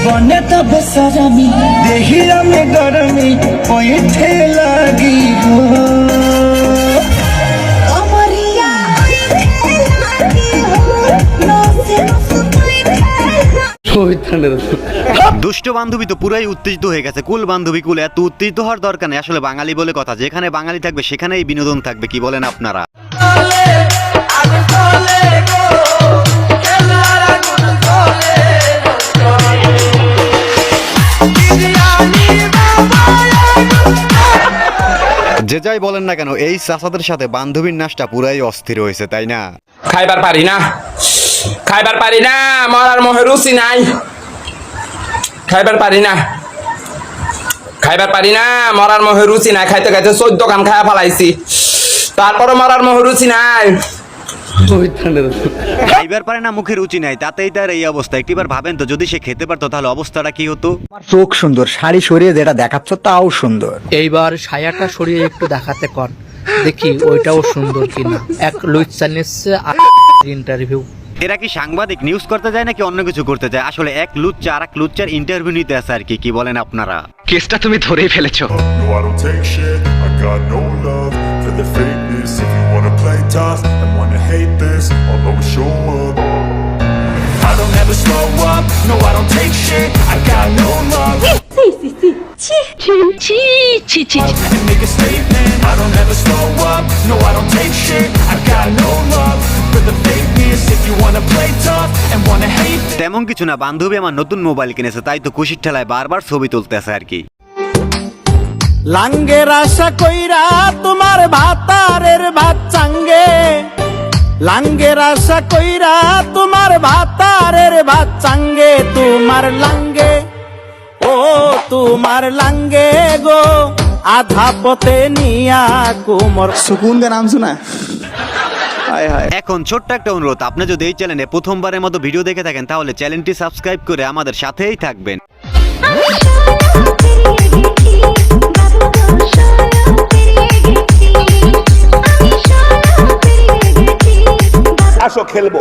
बने तब सजमी देहिया में गरमी ओइठे लागी हो अमरिया ओइठे लागी हो नसे দুষ্ট বান্ধবী তো পুরাই উত্তেজিত হয়ে গেছে। কুল বান্ধবী কুল, এত উত্তেজিত হওয়ার দরকার নেই। আসলে বাঙালি বলে কথা, যেখানে বাঙালি থাকবে সেখানেই বিনোদন থাকবে। কি বলেন আপনারা? যে যাই বলেন না কেন, এই চাচাদের সাথে বান্ধবীর নাচটা পুরাই অস্থির হয়েছে, তাই না? খাইবার পারি না, খাইবার পারি না, মরার মোহে রুচি নাই। খাইবার পারি না, খাইবার পারি না, মরার মোহে রুচি নাই। খাইতে খাইতে 14 কান খায়া ফেলাইছি, তারপরে মরার মোহে রুচি নাই। খাইবার পারে না, মুখে রুচি নাই, তাতেই তার এই অবস্থা। একটিবার ভাবেন তো, যদি সে খেতে পারতো তাহলে অবস্থাটা কি হতো? চোখ সুন্দর, শাড়ি সরিয়ে যেটা দেখাচ্ছ তাও সুন্দর। এইবার ছায়াটা সরিয়ে একটু দেখাতে কর, দেখি ওইটাও সুন্দর কিনা। এক লুচ্চা নিচ্ছে ইন্টারভিউ। এরা কি সাংবাদিক নিউজ করতে যায় নাকি অন্য কিছু করতে যায়? আসলে এক লুচ্চা আর এক লুচ্চার ইন্টারভিউ নিতে আছে আর কি। কি বলেন আপনারা? কেসটা তুমি ধরেই ফেলেছো। No, I don't take shit. I got no love for the fakeness. If you wanna play tough and wanna hate this, I'll always show up. I don't ever slow up. No, I don't take shit. I got no love. And make a statement. I don't ever slow up. No, I don't take shit. I got no love for the fakeness. If you wanna play tough and wanna hate this. তেমন কিছু না, বান্ধবী আমার নতুন mobile কিনেছে, তাই তো খুশির ঠেলায় বারবার ছবি তুলতেছে আর কি। লাঙ্গের আশা কইরা তোমার ভাতারের ভাত চাঙ্গে, লাঙ্গের আশা কইরা তোমার ভাতারের ভাত চাঙ্গে, তোমার লাঙ্গে ও তোমার লাঙ্গে গো আধা পথে নিয়া কুমর। সুকুন কা নাম শোনা? এখন ছোট্ট একটা অনুরোধ, আপনি যদি এই চ্যানেলে প্রথমবারের মতো ভিডিও দেখে থাকেন তাহলে চ্যানেলটি সাবস্ক্রাইব করে আমাদের সাথেই থাকবেন। আসো খেলবো।